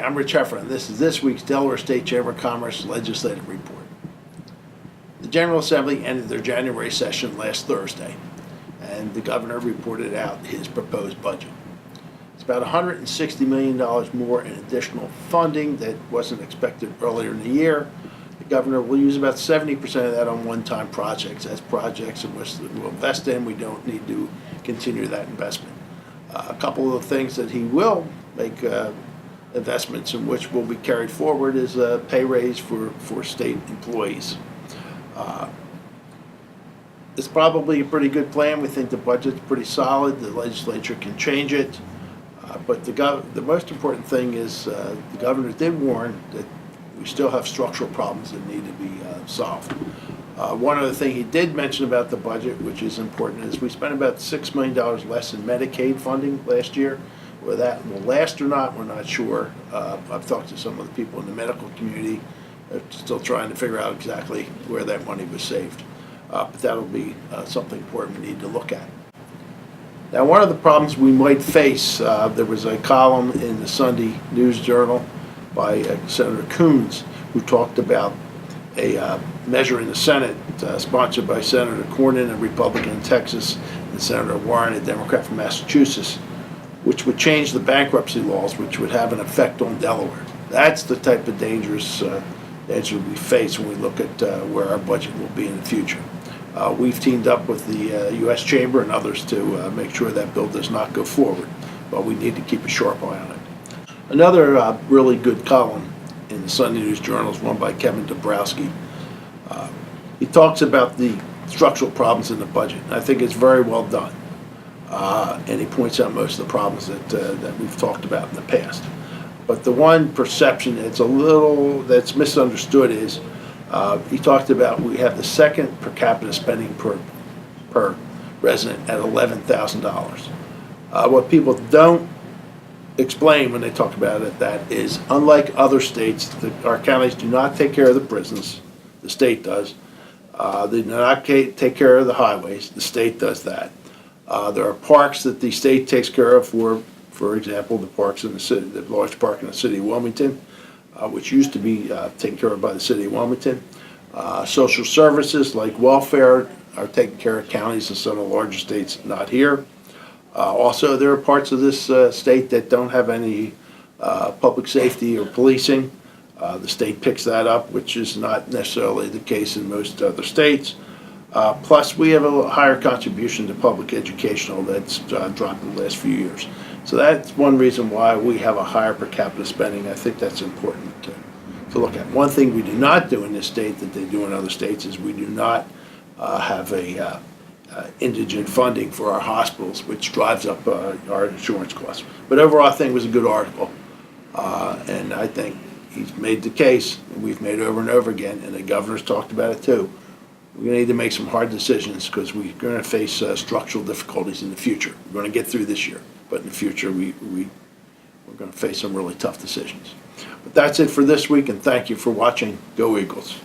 I'm Rich Heffer, and this is this week's Delaware State Chamber of Commerce Legislative Report. The General Assembly ended their January session last Thursday, and the governor reported out his proposed budget. It's about $160 million more in additional funding that wasn't expected earlier in the year. The governor will use about 70% of that on one-time projects. As projects in which we'll invest in, we don't need to continue that investment. A couple of the things that he will make investments in which will be carried forward is a pay raise for state employees. It's probably a pretty good plan. We think the budget's pretty solid. The legislature can change it. But the most important thing is the governor did warn that we still have structural problems that need to be solved. One other thing he did mention about the budget, which is important, is we spent about $6 million less in Medicaid funding last year. Whether that will last or not, we're not sure. I've talked to some of the people in the medical community. They're still trying to figure out exactly where that money was saved. But that'll be something important we need to look at. Now, one of the problems we might face, there was a column in the Sunday News Journal by Senator Coons, who talked about a measure in the Senate sponsored by Senator Cornyn, a Republican in Texas, and Senator Warren, a Democrat from Massachusetts, which would change the bankruptcy laws, which would have an effect on Delaware. That's the type of dangerous danger we face when we look at where our budget will be in the future. We've teamed up with the U.S. Chamber and others to make sure that bill does not go forward, but we need to keep a sharp eye on it. Another really good column in the Sunday News Journal is one by Kevin Dabrowski. He talks about the structural problems in the budget. I think it's very well done. And he points out most of the problems that we've talked about in the past. But the one perception that's misunderstood is he talked about we have the second per capita spending per resident at $11,000. What people don't explain when they talk about it, that is, unlike other states, our counties do not take care of the prisons. The state does. They do not take care of the highways. The state does that. There are parks that the state takes care of, for example, the parks in the city, the large park in the city of Wilmington, which used to be taken care of by the city of Wilmington. Social services like welfare are taken care of counties in some of the larger states, not here. Also, there are parts of this state that don't have any public safety or policing. The state picks that up, which is not necessarily the case in most other states. Plus, we have a higher contribution to public educational that's dropped in the last few years. So that's one reason why we have a higher per capita spending. I think that's important to look at. One thing we do not do in this state that they do in other states is we do not have a indigent funding for our hospitals, which drives up our insurance costs. But overall, I think it was a good article. And I think he's made the case, and we've made it over and over again, and the governor's talked about it too. We're going to need to make some hard decisions because we're going to face structural difficulties in the future. We're going to get through this year, but in the future we're going to face some really tough decisions. But that's it for this week, and thank you for watching. Go Eagles.